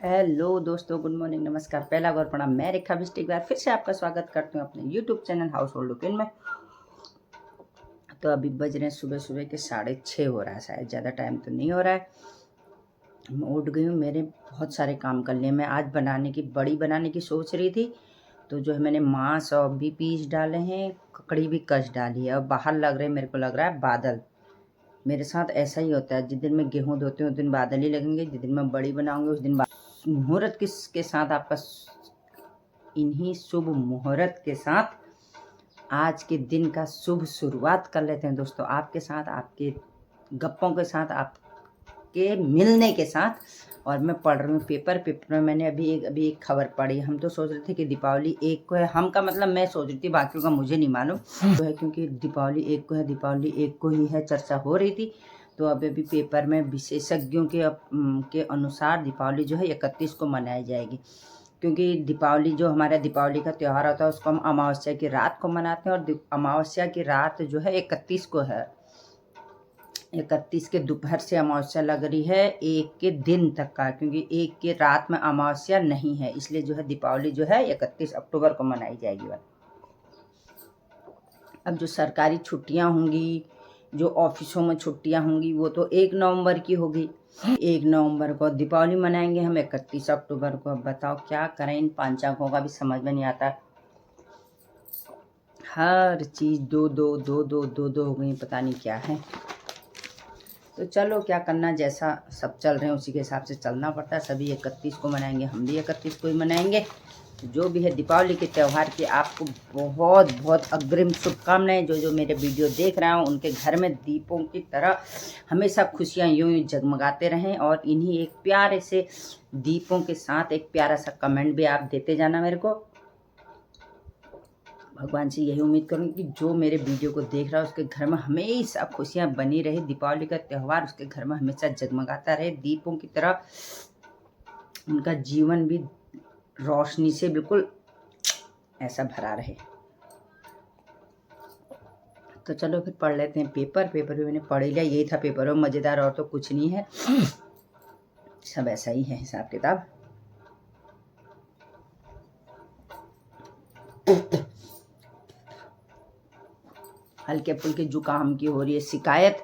Hello दोस्तों, good morning, नमस्कार, पहला गौर प्रणाम। मैं रेखा बिष्ट एक बार फिर से आपका स्वागत करती हूँ अपने YouTube channel house hold routine में। तो अभी बज रहे हैं सुबह सुबह के 6:30 हो रहा है, शायद ज़्यादा टाइम तो नहीं हो रहा है। मैं उठ गई हूँ, मेरे बहुत सारे काम कर लिए। मैं आज बड़ी बनाने की सोच रही थी, तो जो है मैंने मांस और भी पीस डाले हैं, ककड़ी भी कस डाली है। और बाहर मेरे को लग रहा है बादल। मेरे साथ ऐसा ही होता है, जिस दिन मैं गेहूँ धोती हूँ उस दिन बादल ही लगेंगे, जिस दिन मैं बड़ी बनाऊंगी उस दिन मुहूर्त के साथ इन्हीं शुभ मुहूर्त के साथ आज के दिन का शुभ शुरुआत कर लेते हैं दोस्तों, आपके साथ, आपके गप्पों के साथ, आपके मिलने के साथ। और मैं पढ़ रही हूँ पेपर में मैंने अभी एक खबर पढ़ी। हम तो सोच रहे थे कि दीपावली 1 को है, हम का मतलब मैं सोच रही थी, बाकियों का मुझे नहीं मालूम तो है, क्योंकि दीपावली 1 को है, दीपावली 1 को ही है, चर्चा हो रही थी। तो अभी पेपर में विशेषज्ञों के अनुसार दीपावली जो है 31 को मनाई जाएगी, क्योंकि दीपावली जो हमारा दीपावली का त्यौहार होता है उसको हम अमावस्या की रात को मनाते हैं। और अमावस्या की रात जो है 31 को है। 31 के दोपहर से अमावस्या लग रही है 1 के दिन तक का, क्योंकि 1 के रात में अमावस्या नहीं है, इसलिए जो है दीपावली जो है 31 अक्टूबर को मनाई जाएगी। अब जो सरकारी छुट्टियां होंगी, जो ऑफिसों में छुट्टियां होंगी, वो तो 1 नवंबर की होगी। 1 नवंबर को दीपावली मनाएंगे हम 31 अक्टूबर को। अब बताओ क्या करें, इन पंचांगों का भी समझ में नहीं आता। हर चीज़ दो दो दो दो दो दो हो गई, पता नहीं क्या है। तो चलो क्या करना, जैसा सब चल रहे हैं उसी के हिसाब से चलना पड़ता है। सभी 31 को मनाएंगे, हम भी 31 को ही मनाएंगे। जो भी है दीपावली के त्यौहार की आपको बहुत बहुत अग्रिम शुभकामनाएं। जो मेरे वीडियो देख रहे हो उनके घर में दीपों की तरह हमेशा खुशियां यूं ही जगमगाते रहें। और इन्हीं एक प्यारे से दीपों के साथ एक प्यारा सा कमेंट भी आप देते जाना मेरे को। भगवान से यही उम्मीद करूँगी कि जो मेरे वीडियो को देख रहा है उसके घर में हमेशा खुशियाँ बनी रहे, दीपावली का त्यौहार उसके घर में हमेशा जगमगाता रहे दीपों की तरह, उनका जीवन भी रोशनी से बिल्कुल ऐसा भरा रहे। तो चलो फिर पढ़ लेते हैं पेपर भी मैंने पढ़ लिया, यही था पेपर में, मज़ेदार और तो कुछ नहीं है, सब ऐसा ही है हिसाब किताब। हल्के फुल्के जुकाम की हो रही है शिकायत,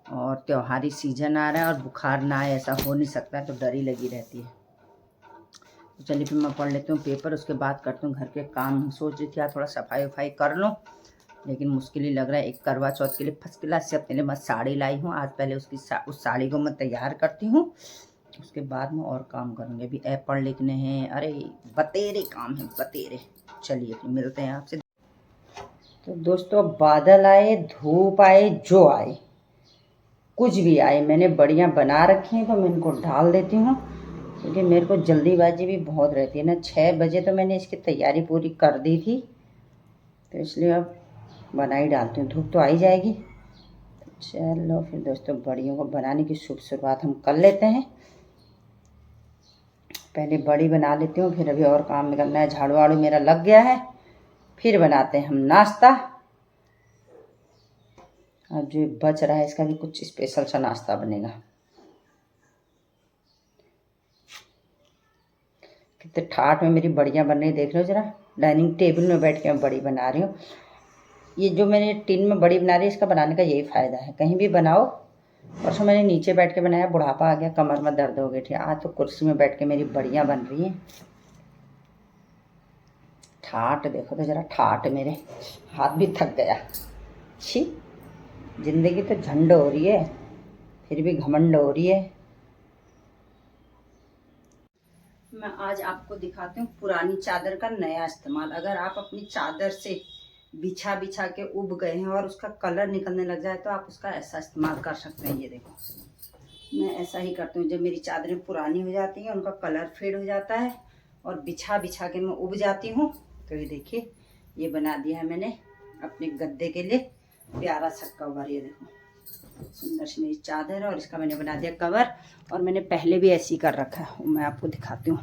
और त्योहारी सीजन आ रहा है और बुखार ना आए ऐसा हो नहीं सकता, तो डर ही लगी रहती है। तो चलिए फिर मैं पढ़ लेती हूँ पेपर, उसके बाद करती हूँ घर के काम। सोच रही थी यार थोड़ा सफाई वफाई कर लूँ, लेकिन मुश्किल ही लग रहा है। एक करवा चौथ के लिए फर्स्ट क्लास से अपने लिए मैं साड़ी लाई हूँ। आज पहले उस साड़ी को मैं तैयार करती हूँ, उसके बाद में और काम करूँगी। अभी ऐप पढ़ लिखने हैं, अरे बतेरे काम है बतेरे। चलिए फिर मिलते हैं आपसे। तो दोस्तों बादल आए, धूप आए, जो आए, कुछ भी आए, मैंने बढ़िया बना रखी हैं तो मैं इनको डाल देती हूँ, क्योंकि मेरे को जल्दीबाजी भी बहुत रहती है ना। 6 बजे तो मैंने इसकी तैयारी पूरी कर दी थी, तो इसलिए अब बना ही डालती हूँ, धूप तो आ ही जाएगी। चलो फिर दोस्तों बड़ियों को बनाने की शुभ शुरुआत हम कर लेते हैं। पहले बड़ी बना लेती हूँ, फिर अभी और काम करना है। झाड़ू वाड़ू मेरा लग गया है, फिर बनाते हैं हम नाश्ता। अब जो बच रहा है इसका भी कुछ स्पेशल सा नाश्ता बनेगा। कितने ठाठ में मेरी बड़ियाँ बन रही, देख लो जरा। डाइनिंग टेबल में बैठ के मैं बड़ी बना रही हूँ। ये जो मैंने टिन में बड़ी बना रही है, इसका बनाने का यही फ़ायदा है, कहीं भी बनाओ। परसों मैंने नीचे बैठ के बनाया, बुढ़ापा आ गया, कमर में दर्द हो गई थी। आज तो कुर्सी में बैठ के मेरी बड़ियाँ बन रही हैं। ठाठ देखो तो जरा, ठाठ मेरे हाथ भी थक गया। छी, जिंदगी तो झंड हो रही है, फिर भी घमंड हो रही है। मैं आज आपको दिखाती हूँ पुरानी चादर का नया इस्तेमाल। अगर आप अपनी चादर से बिछा के उब गए हैं और उसका कलर निकलने लग जाए, तो आप उसका ऐसा इस्तेमाल कर सकते हैं। ये देखो, मैं ऐसा ही करती हूँ। जब मेरी चादरें पुरानी हो जाती हैं, उनका कलर फेड हो जाता है और बिछा के मैं उब जाती हूँ, तो ये देखिए, ये बना दिया है मैंने अपने गद्दे के लिए प्यारा सा कवर। ये देखो सुंदर सी मेरी चादर है और इसका मैंने बना दिया कवर। और मैंने पहले भी ऐसी कर रखा है, मैं आपको दिखाती हूँ।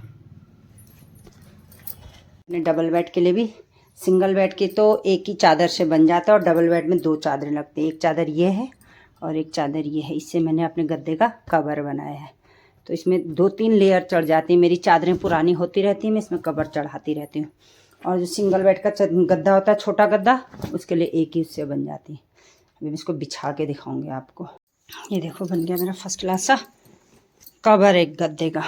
मैंने डबल बेड के लिए भी, सिंगल बेड के तो एक ही चादर से बन जाता है, और डबल बेड में 2 चादरें लगती हैं। एक चादर ये है और एक चादर ये है, इससे मैंने अपने गद्दे का कवर बनाया है। तो इसमें 2-3 लेयर चढ़ जाती है। मेरी चादरें पुरानी होती रहती हैं, मैं इसमें कवर चढ़ाती रहती हूँ। और जो सिंगल बेड का गद्दा होता है, छोटा गद्दा, उसके लिए एक ही उससे बन जाती है। अभी मैं इसको बिछा के दिखाऊंगी आपको। ये देखो बन गया मेरा फर्स्ट क्लास सा कवर एक गद्दे का।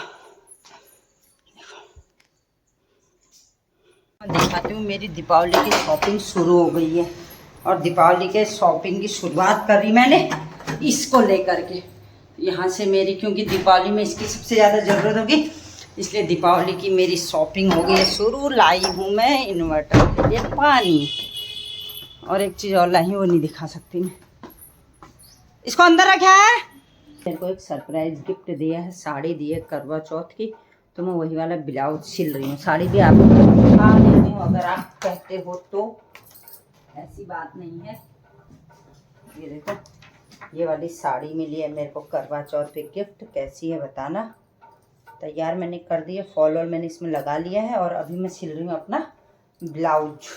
दिखाती हूँ, मेरी दीपावली की शॉपिंग शुरू हो गई है और दीपावली के शॉपिंग की शुरुआत करी मैंने इसको लेकर के। यहाँ से मेरी, क्योंकि दीपावली में इसकी सबसे ज़्यादा ज़रूरत होगी, इसलिए दीपावली की मेरी शॉपिंग हो गई है शुरू। लाई हूँ मैं इन्वर्टर के लिए पानी, और एक चीज़ और लाई हूँ, वो नहीं दिखा सकती मैं। इसको अंदर रखा है। मेरे को एक सरप्राइज गिफ्ट दिया है, साड़ी दी है करवा चौथ की, तो मैं वही वाला ब्लाउज सिल रही हूँ। साड़ी भी आपको दिखा देती हूँ अगर आप कहते हो तो, ऐसी बात नहीं है। ये देखो, ये वाली साड़ी मिली है मेरे को करवा चौथ पे गिफ्ट। कैसी है बताना। तैयार मैंने कर दी है, फॉल मैंने इसमें लगा लिया है और अभी मैं सिल रही हूँ अपना ब्लाउज।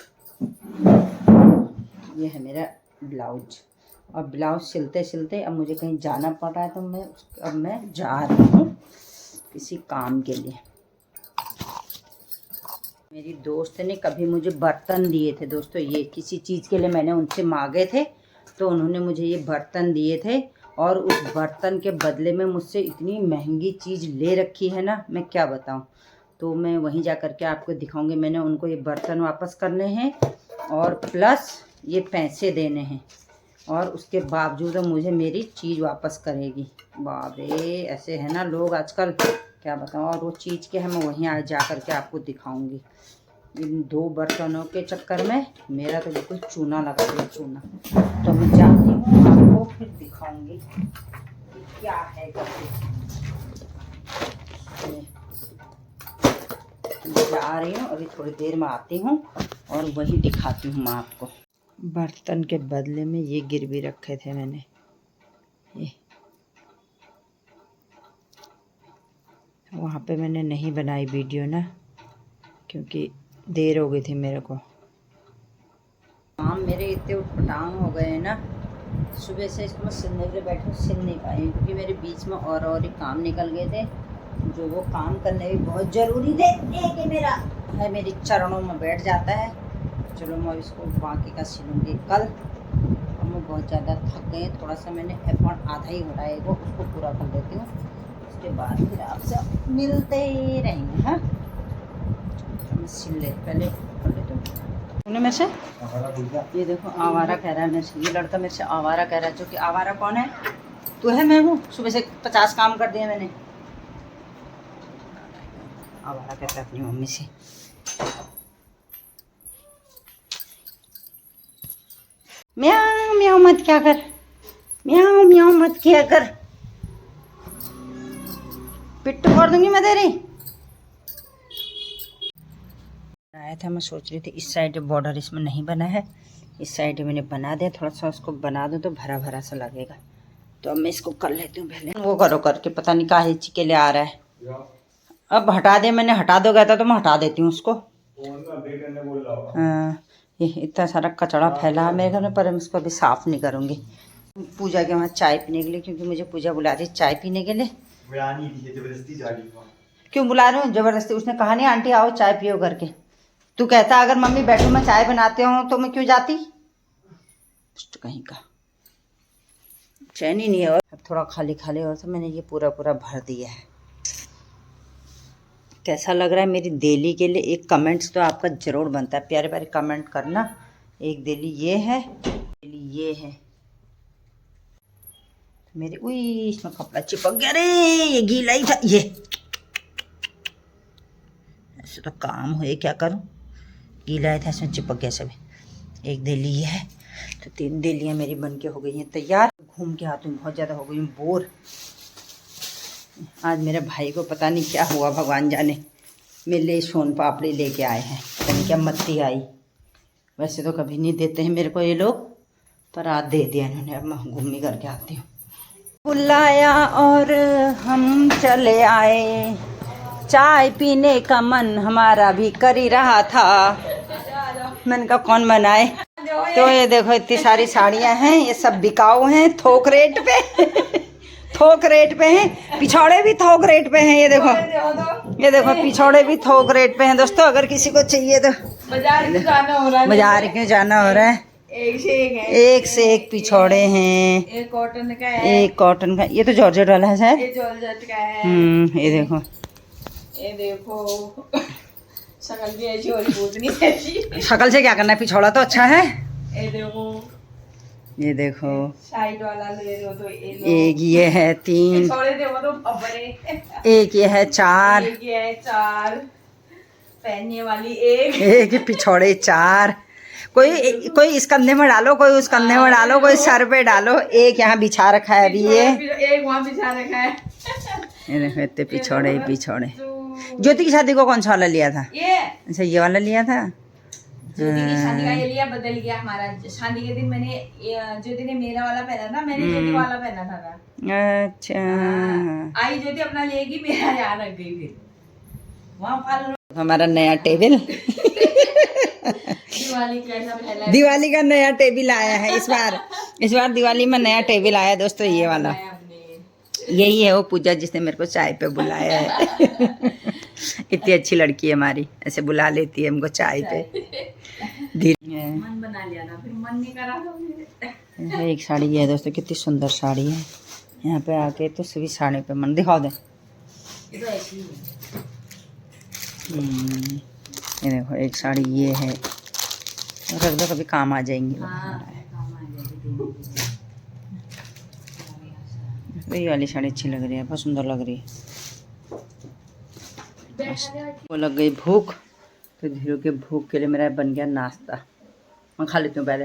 ये है मेरा ब्लाउज, और ब्लाउज सिलते सिलते अब मुझे कहीं जाना पड़ रहा है, तो मैं जा रही हूँ किसी काम के लिए। मेरी दोस्त ने कभी मुझे बर्तन दिए थे दोस्तों, ये किसी चीज़ के लिए मैंने उनसे मांगे थे, तो उन्होंने मुझे ये बर्तन दिए थे, और उस बर्तन के बदले में मुझसे इतनी महंगी चीज़ ले रखी है ना, मैं क्या बताऊं। तो मैं वहीं जा कर के आपको दिखाऊंगी। मैंने उनको ये बर्तन वापस करने हैं और प्लस ये पैसे देने हैं, और उसके बावजूद मुझे मेरी चीज़ वापस करेगी। बाप रे, ऐसे है ना लोग आजकल, क्या बताऊँ। और वो चीज़ के है, मैं वहीं आ जा कर के आपको दिखाऊंगी। इन 2 बर्तनों के चक्कर में मेरा तो बिल्कुल चूना लगा दिया, चूना। तो मैं जाती हूँ, आपको फिर दिखाऊंगी कि क्या है करके। जा रही हूँ, अभी थोड़ी देर में आती हूँ और वही दिखाती हूँ मैं आपको। बर्तन के बदले में ये गिरवी रखे थे मैंने, ये वहाँ पे मैंने नहीं बनाई वीडियो ना, क्योंकि देर हो गई थी मेरे को। काम मेरे इतने उटपटांग हो गए हैं ना, सुबह से इसको मैं सिलने के लिए बैठी हूँ, सिल नहीं पाई, क्योंकि मेरे बीच में और ही काम निकल गए थे, जो वो काम करने भी बहुत ज़रूरी थे। एक मेरा है, मेरी चरणों में बैठ जाता है। चलो मैं इसको बाकी का सिलूँगी कल। और मैं बहुत ज़्यादा थक गई, थोड़ा सा मैंने एफर्ट आधा ही हो रहा है, वो उसको पूरा कर देती हूँ, उसके बाद फिर आपसे मिलते रहेंगे। हाँ, मैं सिल ले, पहले कर लेती हूँ मेरे से। ये देखो आवारा कह रहा है मेरे से, ये लड़का मेरे से आवारा कह रहा है, जो कि आवारा कौन है? तू है, मैं हूँ। सुबह से 50 काम कर दिए मैंने। आवारा कहता है अपनी मम्मी से। म्याऊ म्याऊ मत क्या कर, म्याऊ म्याऊ मत किया कर, पिट्टू कर दूंगी मैं तेरी। आया था, मैं सोच रही थी इस साइड बॉर्डर इसमें नहीं बना है, इस साइड मैंने बना दिया। थोड़ा सा उसको बना दूं तो भरा भरा सा लगेगा, तो अब मैं इसको कर लेती हूँ पहले। वो करो करके, पता नहीं काहे के लिए आ रहा है। अब हटा दे, मैंने हटा दो कहता तो मैं हटा देती हूँ उसको। हाँ, ये इतना सारा कचरा फैला है मेरे घर में, पर मैं इसको अभी साफ़ नहीं करूँगी। पूजा के वहाँ चाय पीने के लिए, क्योंकि मुझे पूजा बुला रही चाय पीने के लिए। क्यों बुला रहे हो ज़बरदस्ती? उसने कहा नहीं आंटी आओ चाय पियो करके। तू कहता अगर मम्मी बेडरूम में चाय बनाते हो तो मैं क्यों जाती? कहीं का चैन ही नहीं है। और अब थोड़ा खाली खाली और तो मैंने ये पूरा पूरा भर दिया है। कैसा लग रहा है मेरी देली के लिए? एक कमेंट्स तो आपका ज़रूर बनता है, प्यारे प्यारे कमेंट करना। एक देली ये है, देली ये है मेरी। उई, इसमें कपड़ा चिपक गया रे, ये गीला ही था। ये ऐसे तो काम हुए, क्या करूं, गीला ही था, इसमें चिपक गया सभी। एक देली ये है, तो 3 देलियाँ मेरी बन के हो गई हैं तैयार। घूम के आती हूँ, बहुत ज़्यादा हो गई हूँ बोर। आज मेरे भाई को पता नहीं क्या हुआ, भगवान जाने, मेरे लिए सोन पापड़ी लेके आए हैं। पता नहीं क्या मत्ती आई। वैसे तो कभी नहीं देते हैं मेरे को ये लोग, पर आज दे दिया इन्होंने। अब मैं घूमी करके आती हूँ। बुलाया और हम चले आए, चाय पीने का मन हमारा भी कर ही रहा था। मैंने कहा कौन बनाए। तो ये देखो इतनी सारी साड़ियाँ हैं, ये सब बिकाऊ हैं थोक रेट पे। थोक रेट पे हैं, पिछौड़े भी थोक रेट पे हैं। ये देखो पिछौड़े भी थोक रेट पे हैं दोस्तों। अगर किसी को चाहिए तो बाजार क्यों जाना हो रहा है। एक से एक पिछौड़े हैं। एक कॉटन का है, एक कॉटन का। ये तो जॉर्जेट वाला है शायद, ये जॉर्जेट का है। ये देखो शक्ल भी ऐसी और भूतनी ऐसी। शक्ल से क्या करना है, पिछौड़ा तो अच्छा है। ये देखो साइड वाला ले लो तो एक ये है 3, एक ये है 4, एक ये है 4, पहनने वाली एक पिछौड़े 4। कोई इस कंधे में डालो, कोई उस कंधे में डालो, कोई सर पे डालो। एक यहाँ बिछा रखा है अभी, ये एक वहाँ बिछा रखा है। ये देखो इतने पिछौड़े ही पिछौड़े। ज्योति की शादी को कौन सा वाला लिया था? ये अच्छा, ये वाला लिया था। ज्योति की शादी का ये लिया, बदल गया हमारा। शादी के दिन मैंने ज्योति ने मेरा वाला पहना था, मैंने ज्योति वाला पहना था। अच्छा आई ज्योति अपना लेगी, मेरा यहाँ रख गई। फिर वहाँ हमारा नया टेबल दिवाली का नया टेबल आया है इस बार दिवाली में नया टेबल आया दोस्तों। ये वाला यही है वो पूजा जिसने मेरे को चाय पे बुलाया है। इतनी अच्छी लड़की है हमारी, ऐसे बुला लेती है हमको चाय पे। धीरे मन बना लिया था, फिर मन नहीं करा। एक साड़ी है दोस्तों, कितनी सुंदर साड़ी है। यहाँ पे आके तो सभी साड़ी पे मन दिखाओ दे। ये देखो एक साड़ी ये है, रख दो कभी काम आ जाएंगी। ये वाली साड़ी अच्छी लग रही है, बहुत सुंदर लग रही है। वो लग गई भूख, तो धीरू के भूख के लिए मेरा बन गया नाश्ता। मैं खा लेती हूँ पहले।